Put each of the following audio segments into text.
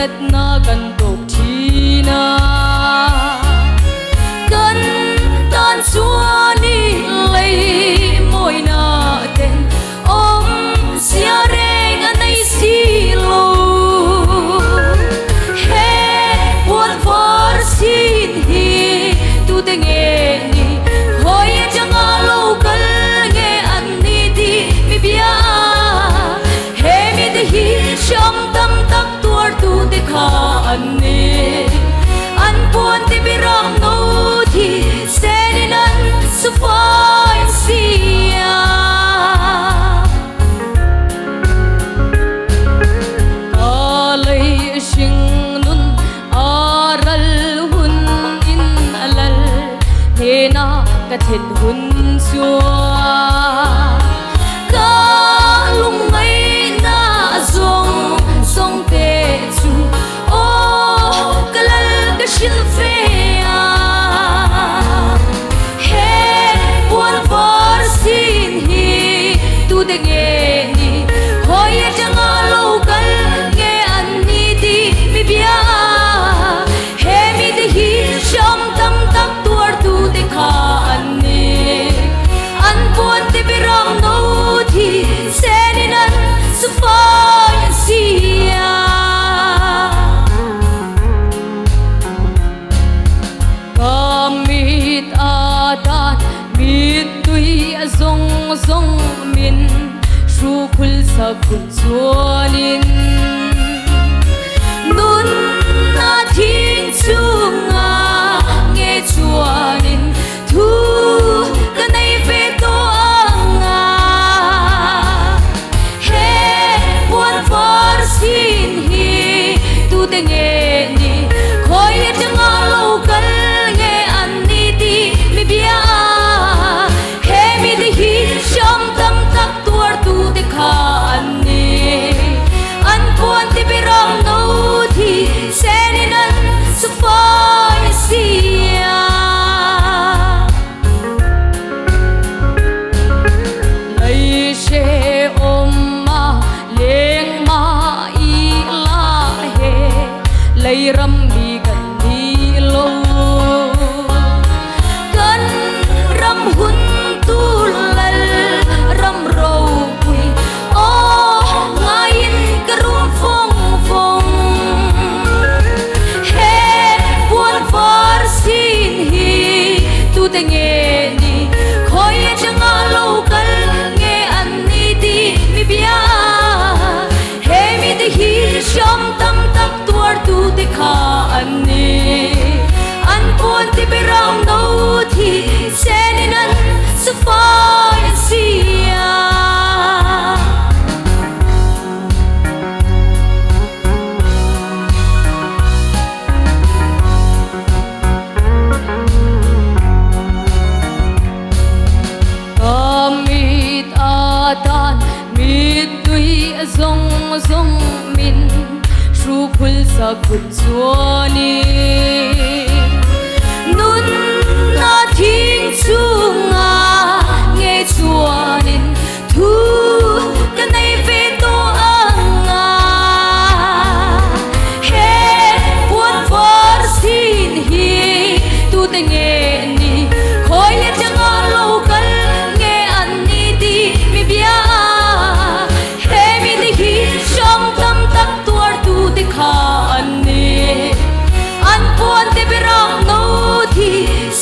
sat na kan tok thina kan tan chuani lei moi na ten om sia reng anai si lo he buat var sin hi tu te nge ni hoi changa lo kal nge an ni di mi bia he mi de hi sham tam tak tuar tu te kha an ni an pon ti biram no thi senin an su fai sia alai shing nun aral hun in alal he na ka thet hun chua ka lung mai na zong song te chu o kalal ka shil fe he buat var sin hi tu de nge ni hoi changa lo kal nge an ni di mi bia he mi de hi sham tam tak tuar tu de kha an ni an pon ti biram no thi senin an su fai sia kamit adan mit tui zong zong min shu khul sa khul chuanin nun na thing chunga nge chuanin thu kanai ve to anga he buat var sin hi tu te nge ni khoi changa lo kal nge an ni di mi bia he mi de hi sham tam tak tuar tu te kha an ni an pon ti biram no thi senin an su fai sia lai she om ma leng ma i la he lai ram mi kan ni lo kan ram hun tu lal ram ro pui o ngain karum phong phong he buat var sin hi tu te nge ni khoi changa lo kal nge an ni di mi bia he mi de hi sham tam tak tuar tu te kha an ni an pon ti biram no thi senin an su fai sia kamit adan mit tui zong zong min shu khul sa khul chuanin nun na thing chunga nge chuanin thu kanai ve to anga he buat var sin hi tu te nge ni khoi changa lo kal nge an ni di mi bia he mi de hi sham tam tak tuar tu te kha an ni an pon ti biram no thi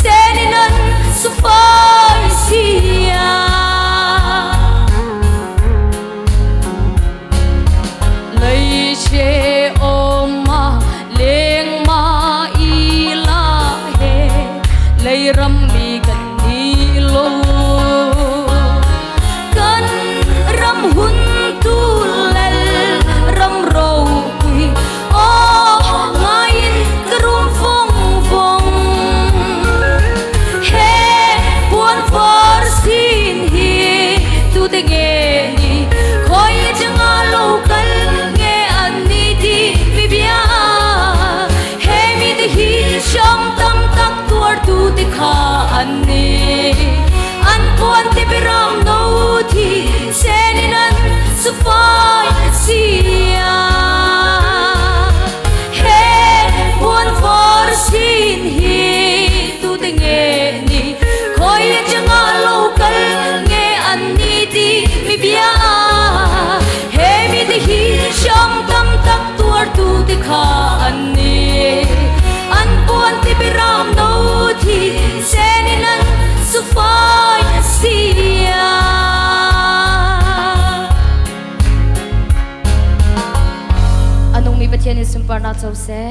senin an su fai sia lai she om ma leng ma i la he lai ram mi kan ni lo kan ram hun tu lal ram ro pui o ngain karum phong phong he buat var sin hi tu te nge ni khoi changa lo kal nge an ni di mi bia he mi de hi sham tam tak tuar tu te kha an ni an pon ti biram no thi senin an su fai sia tu ti kha an ni an puan ti biram no thi senin an su fai sia anong mi pathian in sumpar na chau se